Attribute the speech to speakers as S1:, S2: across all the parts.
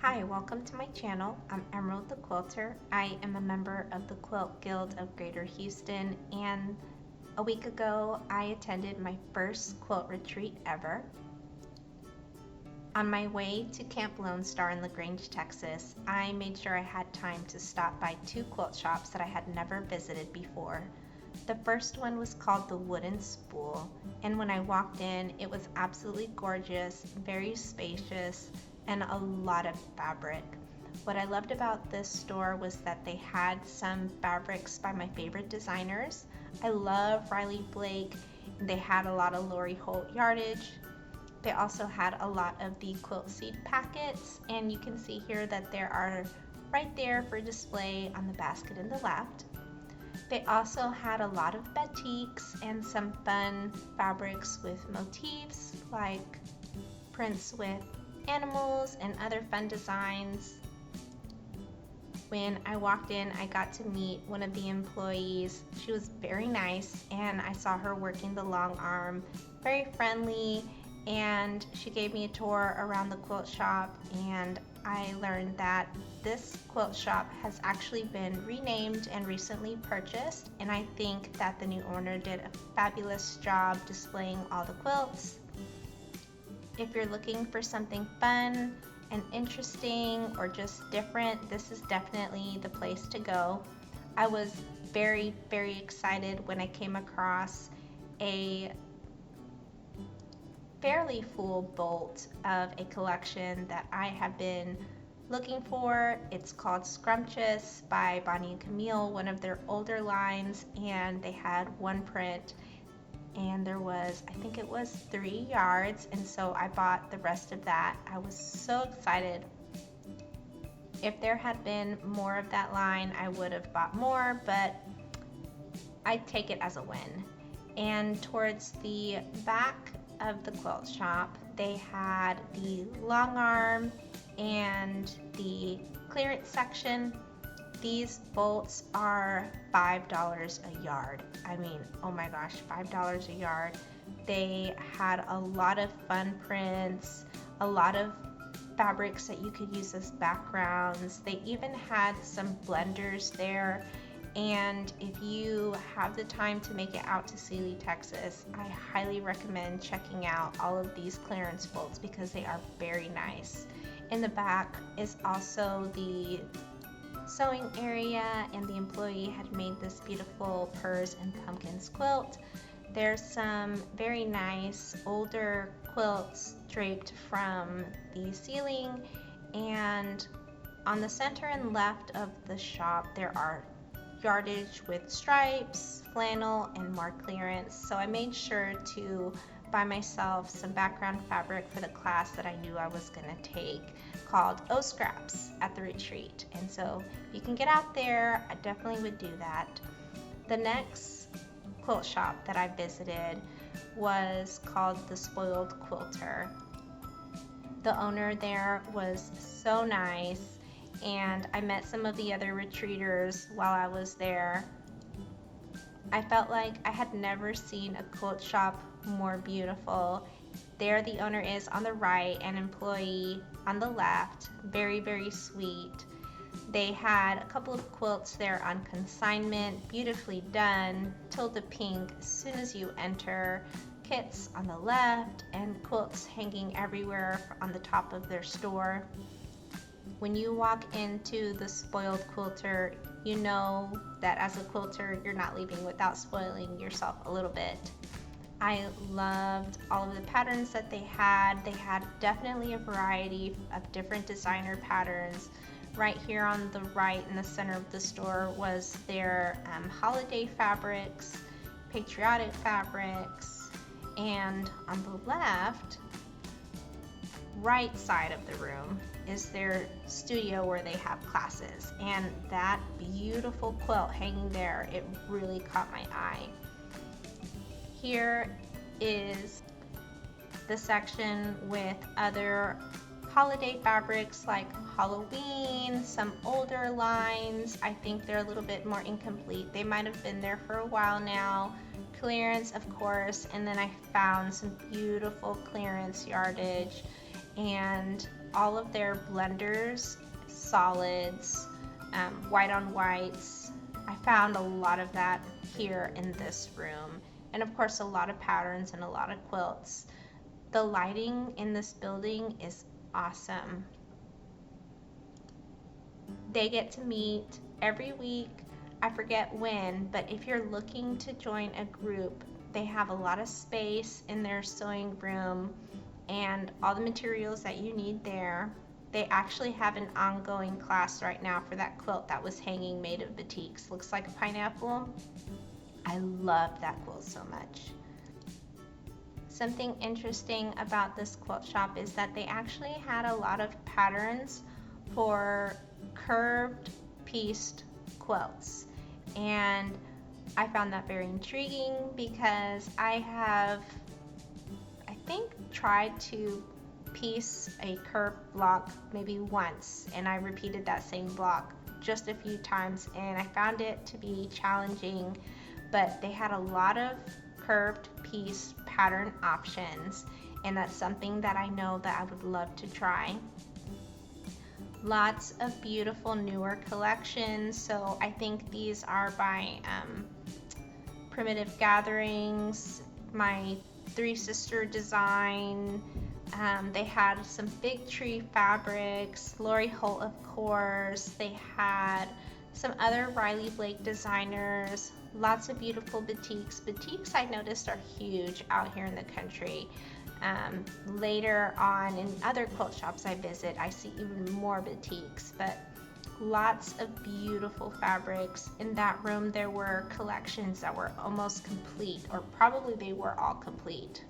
S1: Hi, welcome to my channel. I'm Emerald the Quilter. I am a member of the Quilt Guild of Greater Houston, and a week ago I attended my first quilt retreat ever. On my way to Camp Lone Star in Grange, Texas, I made sure I had time to stop by two quilt shops that I had never visited before. The first one was called the Wooden Spool, and when I walked in, it was absolutely gorgeous, very spacious, and a lot of fabric. What I loved about this store was that they had some fabrics by my favorite designers. I love Riley Blake. They had a lot of Lori Holt yardage. They also had a lot of the quilt seed packets, and you can see here that there are right there for display on the basket in the left. They also had a lot of batiks and some fun fabrics with motifs like prints with animals and other fun designs. When I walked in, I got to meet one of the employees. She was very nice, and I saw her working the long arm, very friendly, and she gave me a tour around the quilt shop, and I learned that this quilt shop has actually been renamed and recently purchased, and I think that the new owner did a fabulous job displaying all the quilts. If you're looking for something fun and interesting or just different, this is definitely the place to go. I was very excited when I came across a fairly full bolt of a collection that I have been looking for. It's called Scrumptious by Bonnie and Camille, one of their older lines, and they had one print, and there was, I think it was 3 yards, and so I bought the rest of that. I was so excited. If there had been more of that line, I would have bought more, but I'd take it as a win. And towards the back of the quilt shop, they had the long arm and the clearance section. These bolts are $5 a yard. I mean, oh my gosh, $5 a yard. They had a lot of fun prints, a lot of fabrics that you could use as backgrounds. They even had some blenders there. And if you have the time to make it out to Sealy, Texas, I highly recommend checking out all of these clearance bolts because they are very nice. In the back is also the sewing area, and the employee had made this beautiful Purrs and Pumpkins quilt. There's some very nice older quilts draped from the ceiling, and on the center and left of the shop there are yardage with stripes, flannel, and more clearance. So I made sure to buy myself some background fabric for the class that I knew I was going to take called O Scraps at the retreat. And so if you can get out there, I definitely would do that. The next quilt shop that I visited was called the Spoiled Quilter. The owner there was so nice, and I met some of the other retreaters while I was there. I felt like I had never seen a quilt shop more beautiful. There the owner is on the right and employee on the left. Very sweet. They had a couple of quilts there on consignment, beautifully done, tilde pink as soon as you enter, kits on the left, and quilts hanging everywhere on the top of their store. When you walk into the Spoiled Quilter, you know that as a quilter, you're not leaving without spoiling yourself a little bit. I loved all of the patterns that they had. They had definitely a variety of different designer patterns. Right here on the right in the center of the store was their holiday fabrics, patriotic fabrics, and on the left, right side of the room is their studio where they have classes, and that beautiful quilt hanging there, it really caught my eye. Here is the section with other holiday fabrics like Halloween, some older lines. I think they're a little bit more incomplete. They might have been there for a while now. Clearance, of course, and then I found some beautiful clearance yardage, and all of their blenders, solids, white on whites. I found a lot of that here in this room. And of course, a lot of patterns and a lot of quilts. The lighting in this building is awesome. They get to meet every week. I forget when, but if you're looking to join a group, they have a lot of space in their sewing room and all the materials that you need there. They actually have an ongoing class right now for that quilt that was hanging made of batiks. Looks like a pineapple. I love that quilt so much. Something interesting about this quilt shop is that they actually had a lot of patterns for curved pieced quilts, and I found that very intriguing because I think tried to piece a curved block maybe once, and I repeated that same block just a few times, and I found it to be challenging. But they had a lot of curved piece pattern options, and that's something that I know that I would love to try. Lots of beautiful newer collections. So I think these are by Primitive Gatherings, my Three Sister design. They had some Big Tree fabrics, Lori Holt of course. They had some other Riley Blake designers, lots of beautiful batiks. Batiks I noticed are huge out here in the country. Later on in other quilt shops I visit, I see even more batiks, but lots of beautiful fabrics. In that room there were collections that were almost complete, or probably they were all complete.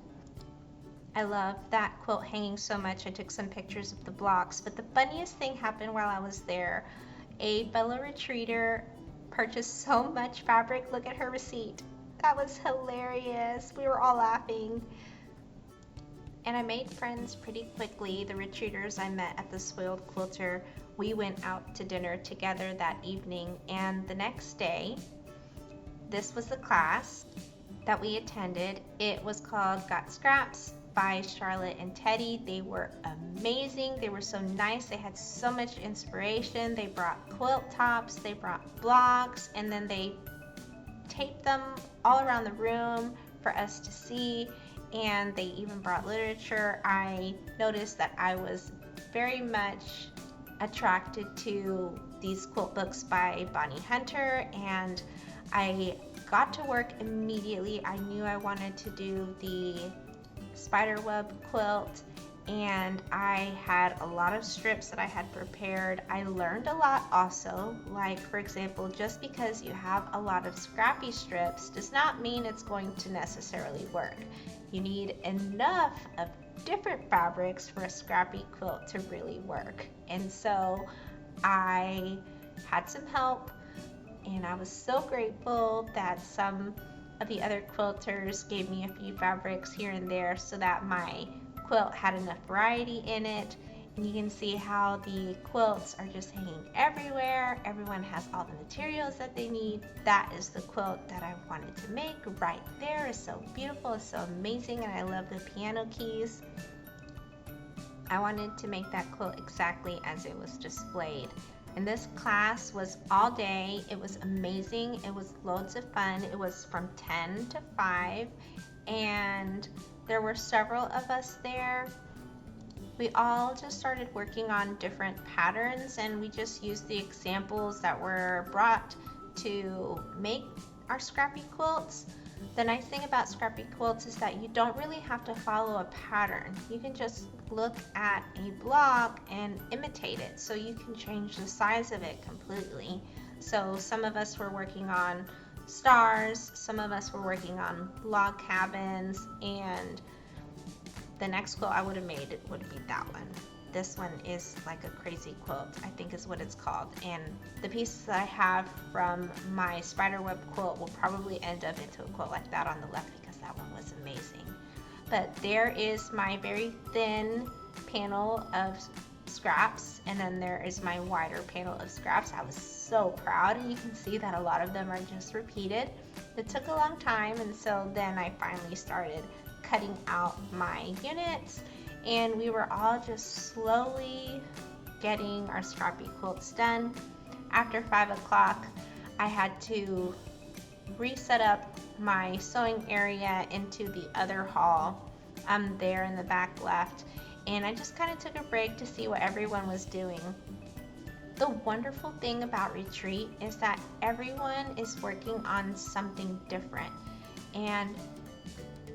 S1: I love that quilt hanging so much. I took some pictures of the blocks, but the funniest thing happened while I was there. A fellow retreater purchased so much fabric. Look at her receipt. That was hilarious. We were all laughing. And I made friends pretty quickly. The retreaters I met at the Spoiled Quilter, we went out to dinner together that evening, and the next day, this was the class that we attended. It was called Got Scraps by Charlotte and Teddy. They were amazing. They were so nice. They had so much inspiration. They brought quilt tops, they brought blocks, and then they taped them all around the room for us to see. And they even brought literature. I noticed that I was very much attracted to these quilt books by Bonnie Hunter, and I got to work immediately. I knew I wanted to do the spiderweb quilt, and I had a lot of strips that I had prepared. I learned a lot also, like for example, just because you have a lot of scrappy strips does not mean it's going to necessarily work. You need enough of different fabrics for a scrappy quilt to really work. And so I had some help, and I was so grateful that some of the other quilters gave me a few fabrics here and there so that my quilt had enough variety in it. And you can see how the quilts are just hanging everywhere. Everyone has all the materials that they need. That is the quilt that I wanted to make right there. It's so beautiful, it's so amazing, and I love the piano keys. I wanted to make that quilt exactly as it was displayed. And this class was all day. It was amazing. It was loads of fun. It was from 10 to 5, and there were several of us there. We all just started working on different patterns, and we just used the examples that were brought to make our scrappy quilts. The nice thing about scrappy quilts is that you don't really have to follow a pattern. You can just look at a block and imitate it, so you can change the size of it completely. So some of us were working on stars, some of us were working on log cabins, and the next quilt I would have made it would be that one. This one is like a crazy quilt, I think is what it's called. And the pieces that I have from my spiderweb quilt will probably end up into a quilt like that on the left, because that one was amazing. But there is my very thin panel of scraps, and then there is my wider panel of scraps. I was so proud, and you can see that a lot of them are just repeated. It took a long time, and so then I finally started cutting out my units, and we were all just slowly getting our scrappy quilts done. After 5 o'clock, I had to reset up my sewing area into the other hall there in the back left, and I just kind of took a break to see what everyone was doing. The wonderful thing about retreat is that everyone is working on something different, and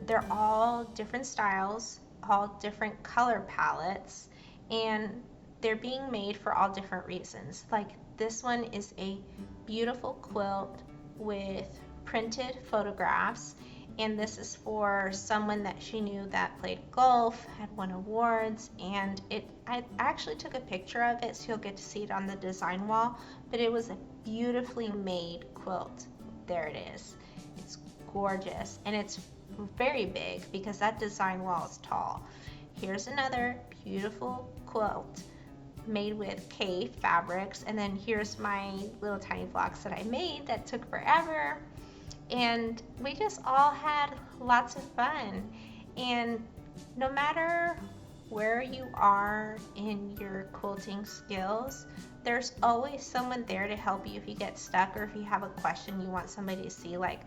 S1: they're all different styles, all different color palettes, and they're being made for all different reasons. Like this one is a beautiful quilt with printed photographs, and this is for someone that she knew that played golf, had won awards, and I actually took a picture of it so you'll get to see it on the design wall, but it was a beautifully made quilt. There it is. It's gorgeous, and it's very big because that design wall is tall. Here's another beautiful quilt made with K fabrics, and then here's my little tiny blocks that I made that took forever, and we just all had lots of fun. And no matter where you are in your quilting skills, there's always someone there to help you if you get stuck, or if you have a question you want somebody to see, like,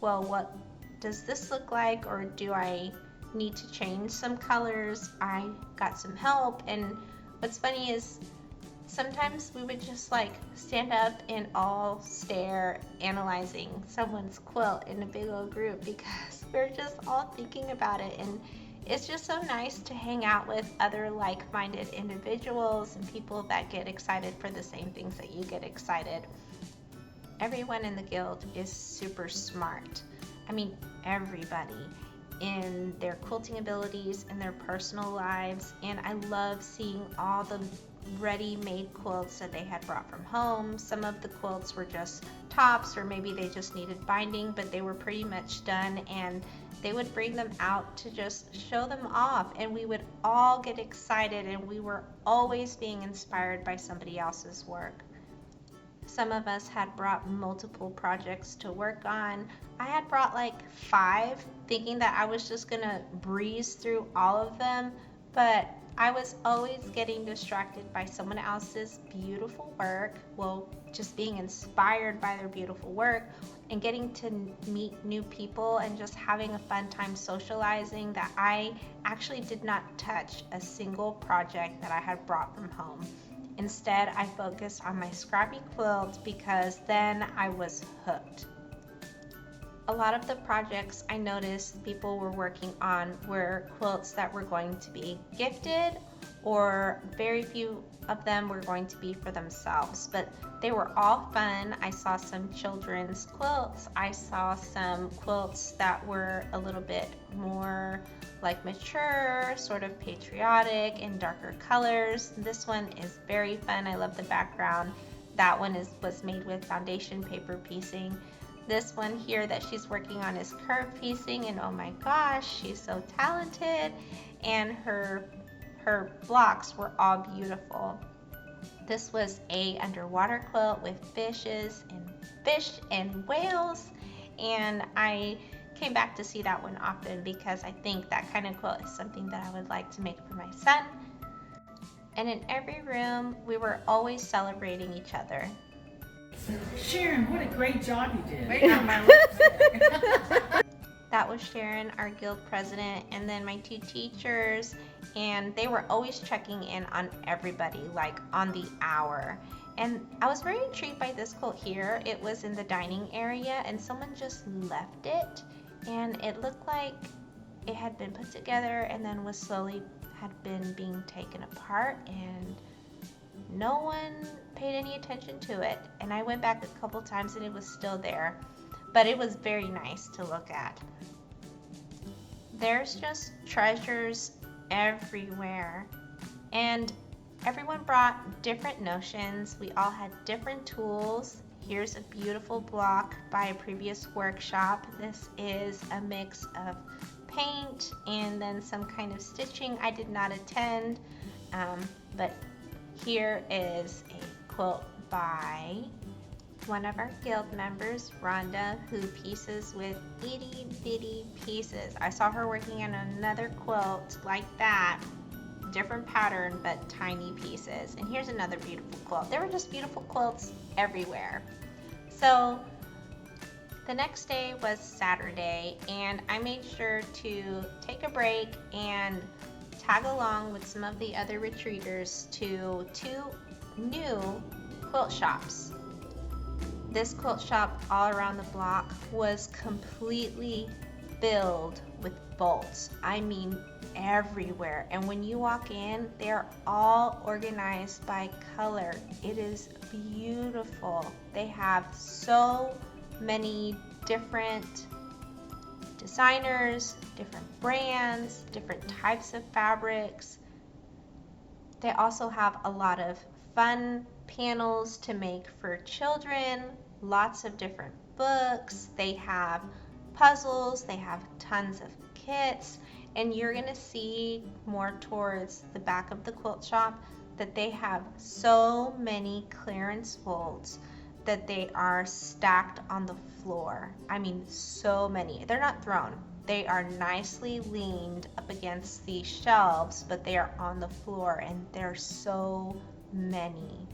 S1: well, what does this look like, or do I need to change some colors? I got some help. And what's funny is sometimes we would just like stand up and all stare analyzing someone's quilt in a big old group because we're just all thinking about it. And it's just so nice to hang out with other like-minded individuals and people that get excited for the same things that you get excited. Everyone in the guild is super smart. I mean, everybody in their quilting abilities and their personal lives, and I love seeing all the ready-made quilts that they had brought from home. Some of the quilts were just tops, or maybe they just needed binding, but they were pretty much done, and they would bring them out to just show them off, and we would all get excited, and we were always being inspired by somebody else's work. Some of us had brought multiple projects to work on. I had brought like 5, thinking that I was just gonna breeze through all of them, but I was always getting distracted by someone else's beautiful work, well, just being inspired by their beautiful work, and getting to meet new people and just having a fun time socializing, that I actually did not touch a single project that I had brought from home. Instead, I focused on my scrappy quilt because then I was hooked. A lot of the projects I noticed people were working on were quilts that were going to be gifted, or very few of them were going to be for themselves, but they were all fun. I saw some children's quilts. I saw some quilts that were a little bit more like mature, sort of patriotic, in darker colors. This one is very fun. I love the background. That one was made with foundation paper piecing. This one here that she's working on is curve piecing, and oh my gosh, she's so talented, and her blocks were all beautiful. This was a underwater quilt with fish and whales, and I came back to see that one often because I think that kind of quilt is something that I would like to make for my son. And in every room, we were always celebrating each other.
S2: Sharon, what a great job you did.
S3: Wait on my lipstick.
S1: That was Sharon, our guild president, and then my 2 teachers, and they were always checking in on everybody, like on the hour. And I was very intrigued by this quilt here. It was in the dining area, and someone just left it, and it looked like it had been put together and then was slowly had been being taken apart, and no one paid any attention to it. And I went back a couple times and it was still there, but it was very nice to look at. There's just treasures everywhere, and everyone brought different notions. We all had different tools. Here's a beautiful block by a previous workshop. This is a mix of paint and then some kind of stitching. I did not attend, but here is a quilt by one of our guild members, Rhonda, who pieces with itty bitty pieces. I saw her working on another quilt like that, different pattern but tiny pieces. And here's another beautiful quilt. There were just beautiful quilts everywhere. So the next day was Saturday, and I made sure to take a break and tag along with some of the other retreaters to 2 new quilt shops. This quilt shop all around the block was completely filled with bolts. I mean everywhere. And when you walk in, they're all organized by color. It is beautiful. They have so many different designers, different brands, different types of fabrics. They also have a lot of fun panels to make for children, lots of different books. They have puzzles, they have tons of kits, and you're gonna see more towards the back of the quilt shop that they have so many clearance folds that they are stacked on the floor. I mean, so many. They're not thrown. They are nicely leaned up against the shelves, but they are on the floor, and there's so many.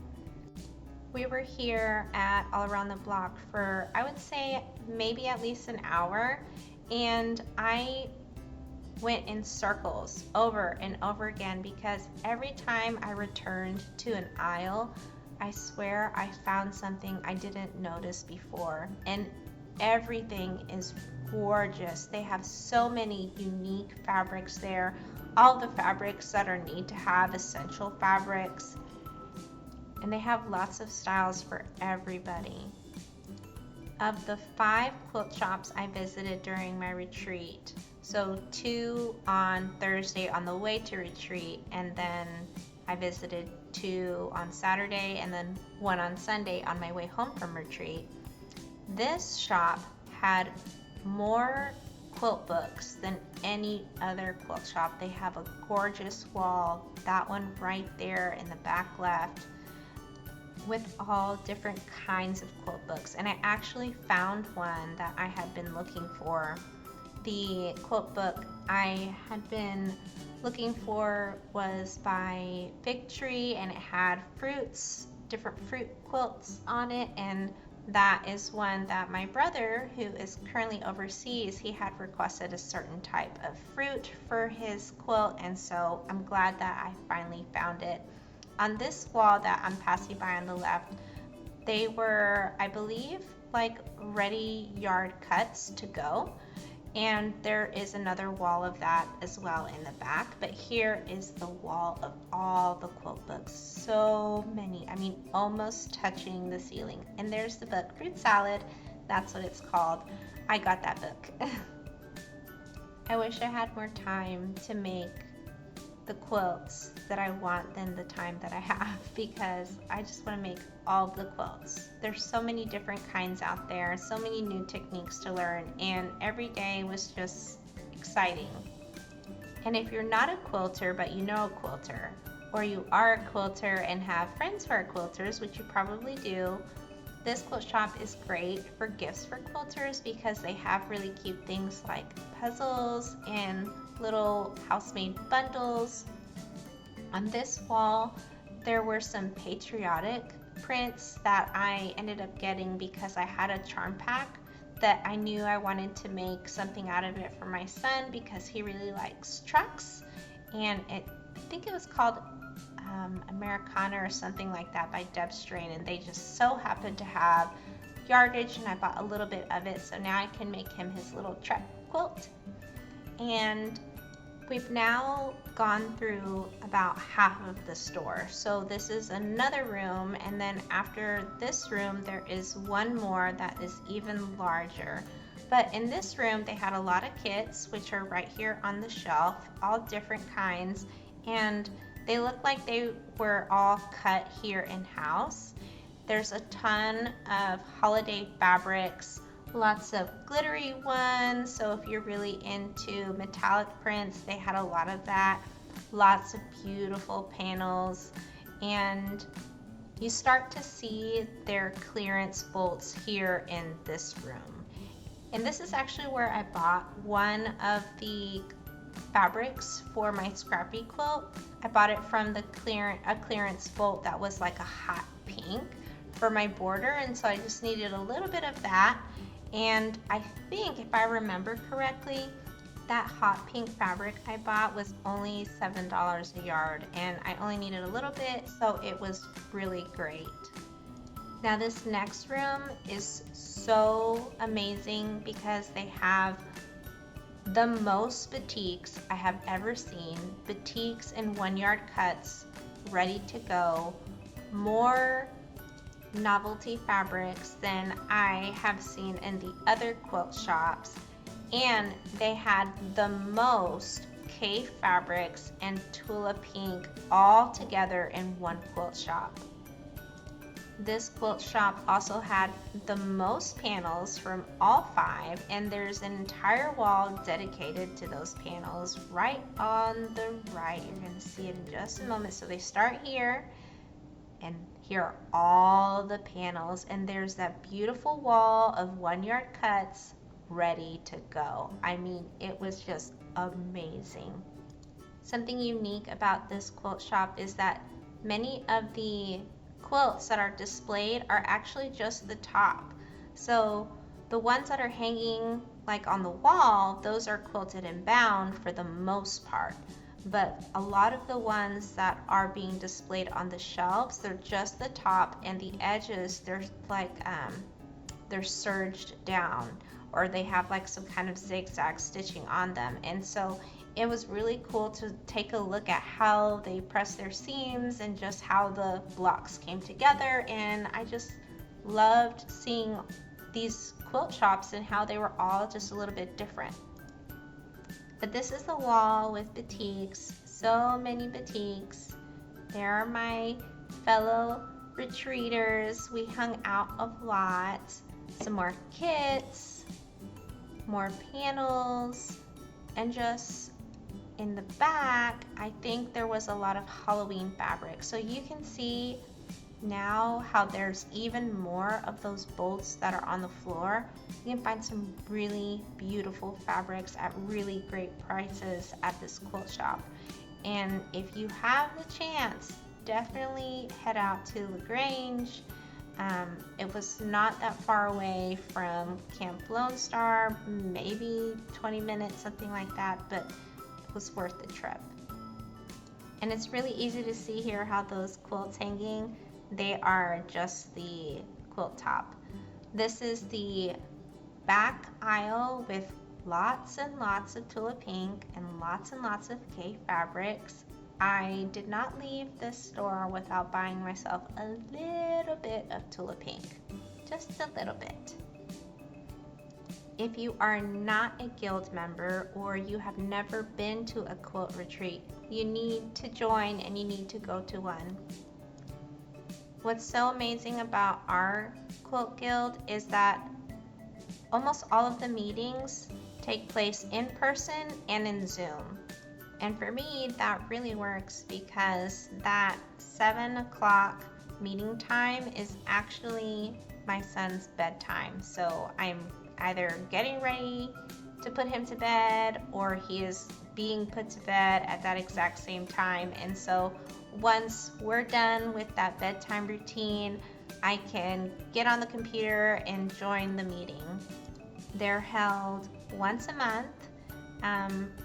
S1: We were here at All Around the Block for, I would say, maybe at least an hour, and I went in circles over and over again because every time I returned to an aisle, I swear I found something I didn't notice before, and everything is gorgeous. They have so many unique fabrics there, all the fabrics that are need to have, essential fabrics, and they have lots of styles for everybody. Of the 5 quilt shops I visited during my retreat, so 2 on Thursday on the way to retreat, and then I visited 2 on Saturday, and then 1 on Sunday on my way home from retreat. This shop had more quilt books than any other quilt shop. They have a gorgeous wall, that one right there in the back left, with all different kinds of quilt books. And I actually found one that I had been looking for. The quilt book I had been looking for was by Fig Tree, and it had fruits, different fruit quilts on it, and that is one that my brother, who is currently overseas, he had requested a certain type of fruit for his quilt, and so I'm glad that I finally found it. On this wall that I'm passing by on the left, they were, I believe, like ready yard cuts to go. And there is another wall of that as well in the back. But here is the wall of all the quilt books. So many. I mean, almost touching the ceiling. And there's the book, Fruit Salad. That's what it's called. I got that book. I wish I had more time to make the quilts that I want than the time that I have, because I just want to make all the quilts. There's so many different kinds out there, so many new techniques to learn, and every day was just exciting. And if you're not a quilter but you know a quilter, or you are a quilter and have friends who are quilters, which you probably do, this quilt shop is great for gifts for quilters because they have really cute things like puzzles and little house-made bundles. On this wall, there were some patriotic prints that I ended up getting because I had a charm pack that I knew I wanted to make something out of it for my son because he really likes trucks, and I think it was called Americana or something like that by Deb Strain, and they just so happened to have yardage, and I bought a little bit of it, so now I can make him his little truck quilt. And we've now gone through about half of the store, so this is another room, and then after this room there is one more that is even larger. But in this room they had a lot of kits, which are right here on the shelf, all different kinds, and they look like they were all cut here in-house. There's a ton of holiday fabrics, lots of glittery ones, so if you're really into metallic prints, they had a lot of that. Lots of beautiful panels, and you start to see their clearance bolts here in this room. And this is actually where I bought one of the fabrics for my scrappy quilt. I bought it from a clearance bolt that was like a hot pink for my border, and so I just needed a little bit of that. And I think, if I remember correctly, that hot pink fabric I bought was only $7 a yard, and I only needed a little bit, so it was really great. Now this next room is so amazing because they have the most batiks I have ever seen. Batiks in 1-yard cuts, ready to go. More novelty fabrics than I have seen in the other quilt shops. And they had the most K fabrics and Tula Pink all together in one quilt shop. This quilt shop also had the most panels from all 5, and there's an entire wall dedicated to those panels right on the right. You're going to see it in just a moment. So they start here, and here are all the panels, and there's that beautiful wall of 1-yard cuts ready to go. I mean, it was just amazing. Something unique about this quilt shop is that many of the quilts that are displayed are actually just the top. So the ones that are hanging like on the wall, those are quilted and bound for the most part. But a lot of the ones that are being displayed on the shelves, they're just the top, and the edges, they're like they're serged down, or they have like some kind of zigzag stitching on them. And so it was really cool to take a look at how they press their seams and just how the blocks came together. And I just loved seeing these quilt shops and how they were all just a little bit different. But this is the wall with batiks, so many batiks. There are my fellow retreaters. We hung out a lot. Some more kits, more panels, and just in the back, I think there was a lot of Halloween fabric. So you can see now how there's even more of those bolts that are on the floor. You can find some really beautiful fabrics at really great prices at this quilt shop. And if you have the chance, definitely head out to Grange. It was not that far away from Camp Lone Star, maybe 20 minutes, something like that, but was worth the trip. And it's really easy to see here how those quilts hanging, they are just the quilt top. This is the back aisle with lots and lots of Tula Pink and lots of K fabrics. I did not leave this store without buying myself a little bit of Tula Pink, just a little bit. If you are not a guild member or you have never been to a quilt retreat, you need to join and you need to go to one. What's so amazing about our quilt guild is that almost all of the meetings take place in person and in Zoom. And for me, that really works because that 7 o'clock meeting time is actually my son's bedtime. So I'm either getting ready to put him to bed or he is being put to bed at that exact same time. And so once we're done with that bedtime routine, I can get on the computer and join the meeting. They're held once a month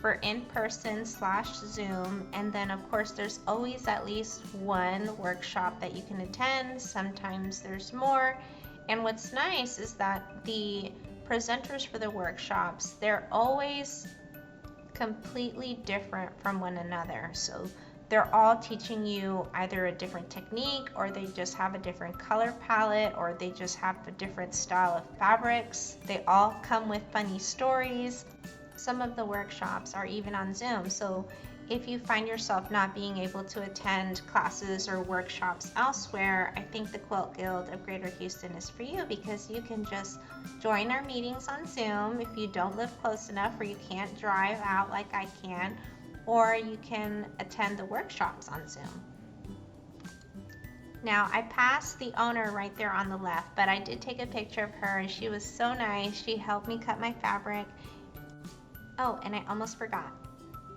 S1: for in-person /Zoom, and then of course there's always at least one workshop that you can attend. Sometimes there's more. And what's nice is that the presenters for the workshops, they're always completely different from one another. So they're all teaching you either a different technique, or they just have a different color palette, or they just have a different style of fabrics. They all come with funny stories. Some of the workshops are even on Zoom. So if you find yourself not being able to attend classes or workshops elsewhere, I think the Quilt Guild of Greater Houston is for you, because you can just join our meetings on Zoom if you don't live close enough or you can't drive out like I can, or you can attend the workshops on Zoom. Now, I passed the owner right there on the left, but I did take a picture of her, and she was so nice. She helped me cut my fabric. Oh, and I almost forgot.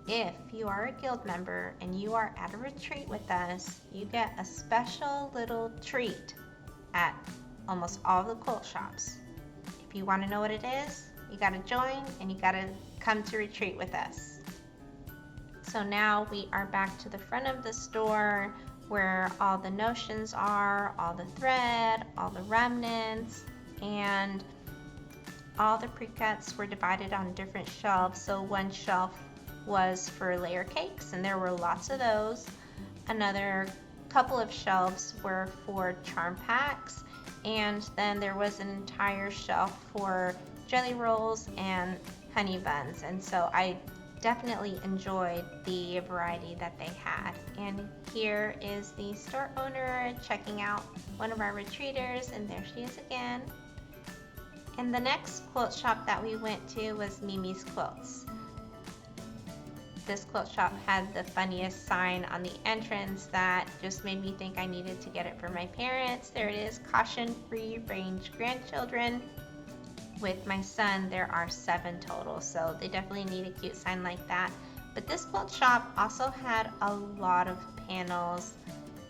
S1: if you are a guild member and you are at a retreat with us, you get a special little treat at almost all the quilt shops. If you want to know what it is, you got to join and you got to come to retreat with us. So now we are back to the front of the store where all the notions are, all the thread, all the remnants, and all the pre-cuts were divided on different shelves. So one shelf was for layer cakes, and there were lots of those. Another couple of shelves were for charm packs, and then there was an entire shelf for jelly rolls and honey buns. And so I definitely enjoyed the variety that they had. And here is the store owner checking out one of our retreaters, and there she is again. And the next quilt shop that we went to was Mimi's Quilts. This quilt shop had the funniest sign on the entrance that just made me think I needed to get it for my parents. There it is, caution free range grandchildren. With my son, there are 7 total, so they definitely need a cute sign like that. But this quilt shop also had a lot of panels.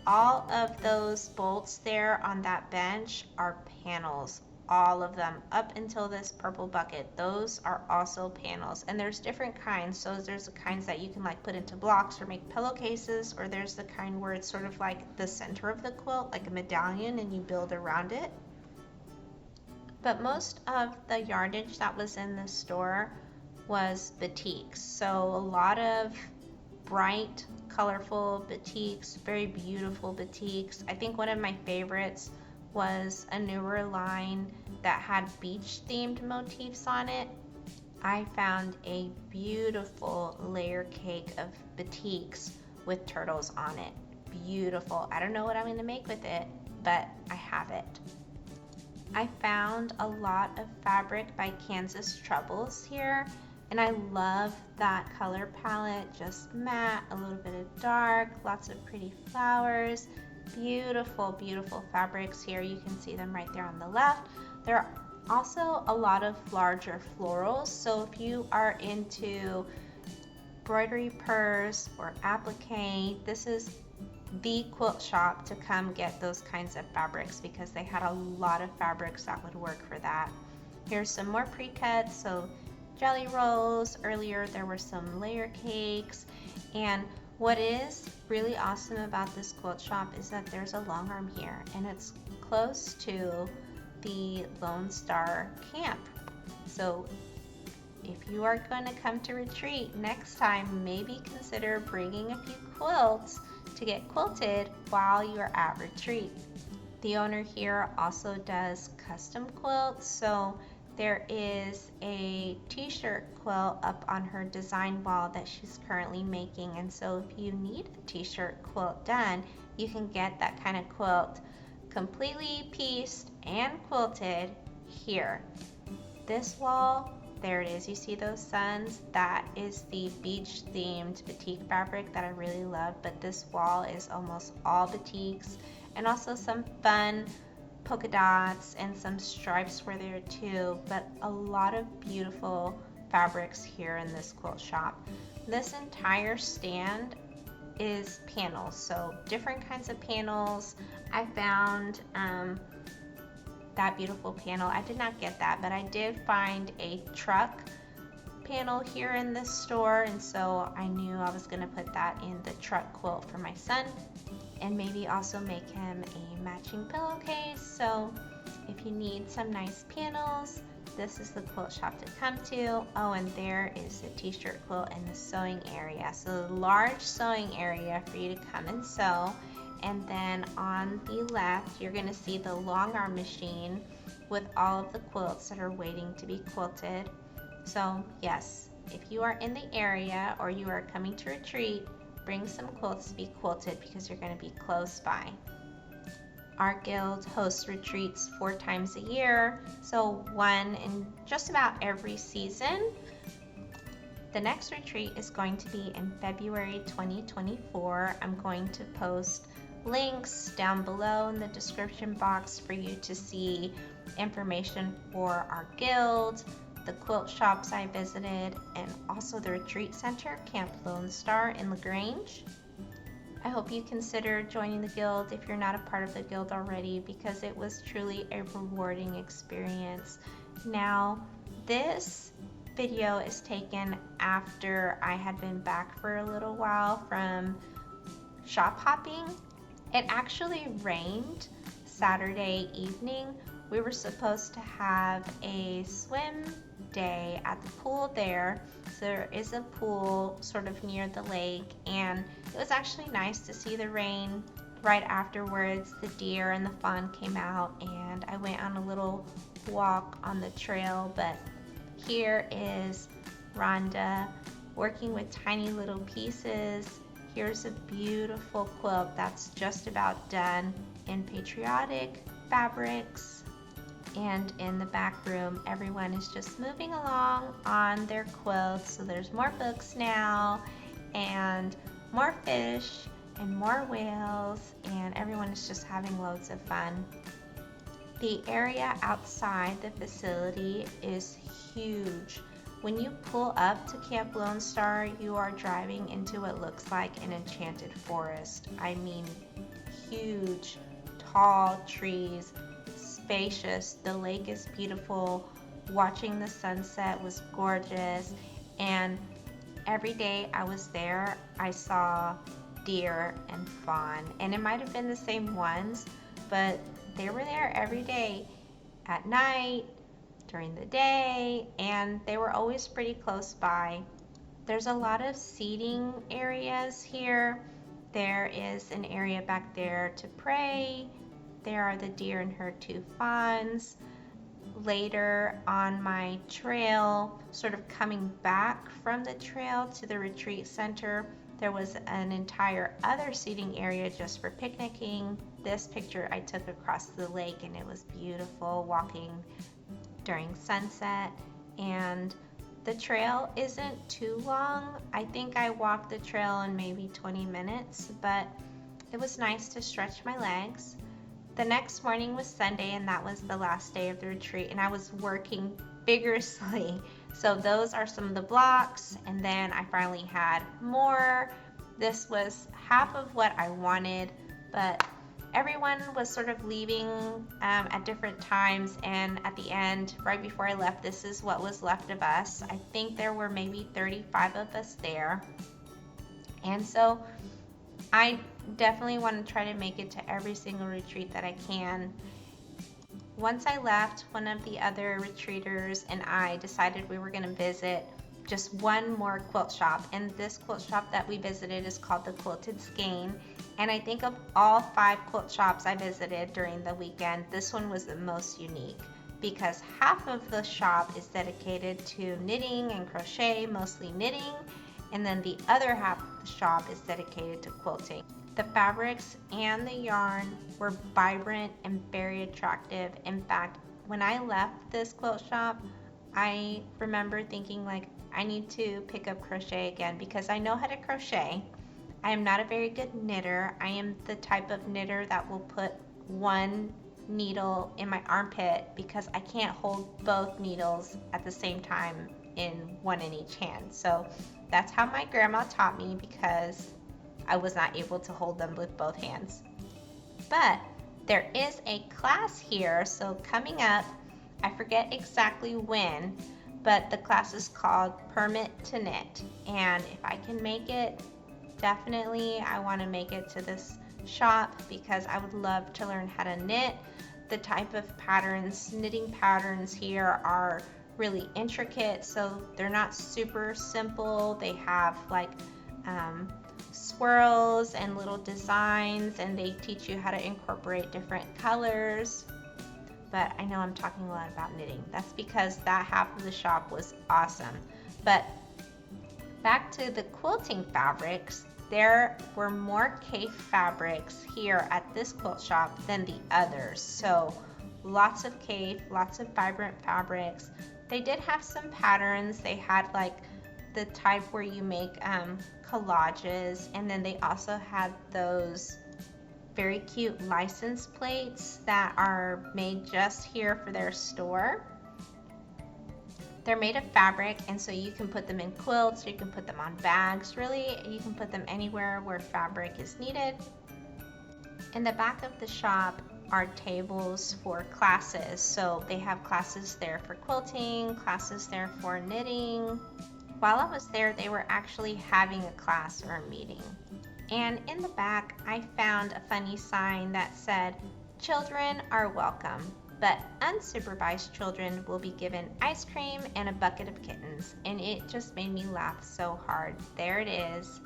S1: All of those bolts there on that bench are panels. All of them up until this purple bucket, those are also panels, and there's different kinds. So there's the kinds that you can like put into blocks or make pillowcases, or there's the kind where it's sort of like the center of the quilt, like a medallion, and you build around it. But most of the yardage that was in the store was batiks, so a lot of bright, colorful batiks, very beautiful batiks. I think one of my favorites was a newer line that had beach themed motifs on it. I found a beautiful layer cake of batiks with turtles on it. Beautiful. I don't know what I'm going to make with it, but I have it. I found a lot of fabric by Kansas Troubles here, and I love that color palette. Just matte, a little bit of dark, lots of pretty flowers. Beautiful, beautiful fabrics here. You can see them right there on the left. There are also a lot of larger florals, so if you are into embroidery purse or applique, this is the quilt shop to come get those kinds of fabrics because they had a lot of fabrics that would work for that. Here's some more pre-cuts, so jelly rolls. Earlier there were some layer cakes, and what is really awesome about this quilt shop is that there's a long arm here, and it's close to the Lone Star camp. So if you are going to come to retreat next time, maybe consider bringing a few quilts to get quilted while you are at retreat. The owner here also does custom quilts, so there is a t-shirt quilt up on her design wall that she's currently making, and so if you need a t-shirt quilt done, you can get that kind of quilt completely pieced and quilted here. This wall, there it is, you see those suns? That is the beach themed batik fabric that I really love, but this wall is almost all batiks, and also some fun polka dots and some stripes were there too, but a lot of beautiful fabrics here in this quilt shop. This entire stand is panels, so different kinds of panels. I found that beautiful panel. I did not get that, but I did find a truck panel here in this store, and so I knew I was going to put that in the truck quilt for my son, and maybe also make him a matching pillowcase. So if you need some nice panels, this is the quilt shop to come to. Oh, and there is the t-shirt quilt in the sewing area, so the large sewing area for you to come and sew. And then on the left, you're going to see the long arm machine with all of the quilts that are waiting to be quilted. So yes, if you are in the area or you are coming to retreat, bring some quilts to be quilted because you're going to be close by. Our guild hosts retreats 4 times a year, so one in just about every season. The next retreat is going to be in February 2024. I'm going to post links down below in the description box for you to see information for our guild, the quilt shops I visited, and also the retreat center, Camp Lone Star in Grange. I hope you consider joining the guild if you're not a part of the guild already, because it was truly a rewarding experience. Now, this video is taken after I had been back for a little while from shop hopping. It actually rained Saturday evening. We were supposed to have a swim day at the pool there. So there is a pool sort of near the lake, and it was actually nice to see the rain. Right afterwards, the deer and the fawn came out, and I went on a little walk on the trail. But here is Rhonda working with tiny little pieces. Here's a beautiful quilt that's just about done in patriotic fabrics. And in the back room, everyone is just moving along on their quilts. So there's more books now, and more fish, and more whales, and everyone is just having loads of fun. The area outside the facility is huge. When you pull up to Camp Lone Star, you are driving into what looks like an enchanted forest. I mean, huge, tall trees, spacious. The lake is beautiful. Watching the sunset was gorgeous. And every day I was there, I saw deer and fawn. And it might have been the same ones, but they were there every day, at night, during the day, and they were always pretty close by. There's a lot of seating areas here. There is an area back there to pray. There are the deer and her two fawns. Later on my trail, sort of coming back from the trail to the retreat center, there was an entire other seating area just for picnicking. This picture I took across the lake, and it was beautiful walking during sunset. And the trail isn't too long. I think I walked the trail in maybe 20 minutes, but it was nice to stretch my legs. The next morning was Sunday, and that was the last day of the retreat, and I was working vigorously. So those are some of the blocks, and then I finally had more. This was half of what I wanted, but everyone was sort of leaving at different times, and at the end, right before I left, this is what was left of us. I think there were maybe 35 of us there, and so I definitely want to try to make it to every single retreat that I can. Once I left, one of the other retreaters and I decided we were going to visit just one more quilt shop, and this quilt shop that we visited is called the Quilted Skein. And I think of all 5 quilt shops I visited during the weekend, this one was the most unique, because half of the shop is dedicated to knitting and crochet, mostly knitting, and then the other half of the shop is dedicated to quilting. The fabrics and the yarn were vibrant and very attractive. In fact, when I left this quilt shop, I remember thinking, like, I need to pick up crochet again, because I know how to crochet. I am not a very good knitter. I am the type of knitter that will put one needle in my armpit because I can't hold both needles at the same time in one in each hand. So that's how my grandma taught me, because I was not able to hold them with both hands. But there is a class here, so coming up, I forget exactly when, but the class is called Permit to Knit, and if I can make it, definitely I want to make it to this shop, because I would love to learn how to knit. The type of patterns, knitting patterns here are really intricate, so they're not super simple. They have like swirls and little designs, and they teach you how to incorporate different colors. But I know I'm talking a lot about knitting. That's because that half of the shop was awesome. But back to the quilting fabrics, there were more K fabrics here at this quilt shop than the others. So lots of K, lots of vibrant fabrics. They did have some patterns. They had like the type where you make collages, and then they also had those very cute license plates that are made just here for their store. They're made of fabric, and so you can put them in quilts, you can put them on bags. Really, you can put them anywhere where fabric is needed. In the back of the shop are tables for classes. So they have classes there for quilting, classes there for knitting. While I was there, they were actually having a class or a meeting. And in the back, I found a funny sign that said, "Children are welcome, but unsupervised children will be given ice cream and a bucket of kittens." And it just made me laugh so hard. There it is.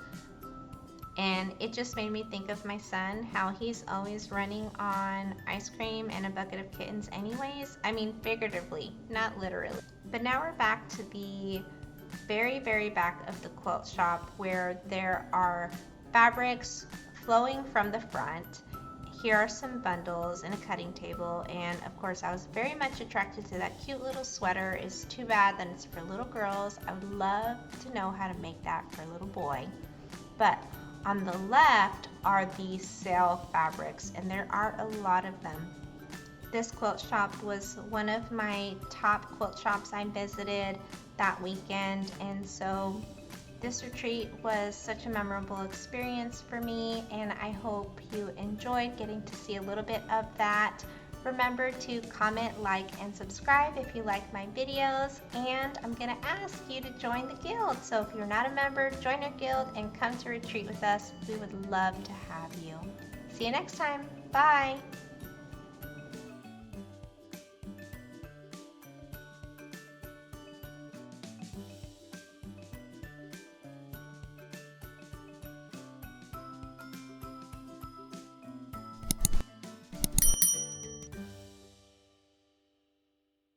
S1: And it just made me think of my son, how he's always running on ice cream and a bucket of kittens anyways. I mean, figuratively, not literally. But now we're back to the very, very back of the quilt shop, where there are fabrics flowing from the front. Here are some bundles and a cutting table, and of course I was very much attracted to that cute little sweater. It's too bad that it's for little girls. I would love to know how to make that for a little boy. But on the left are the sale fabrics, and there are a lot of them. This quilt shop was one of my top quilt shops I visited that weekend, and so this retreat was such a memorable experience for me, and I hope you enjoyed getting to see a little bit of that. Remember to comment, like, and subscribe if you like my videos, and I'm going to ask you to join the guild. So if you're not a member, join our guild and come to retreat with us. We would love to have you. See you next time. Bye.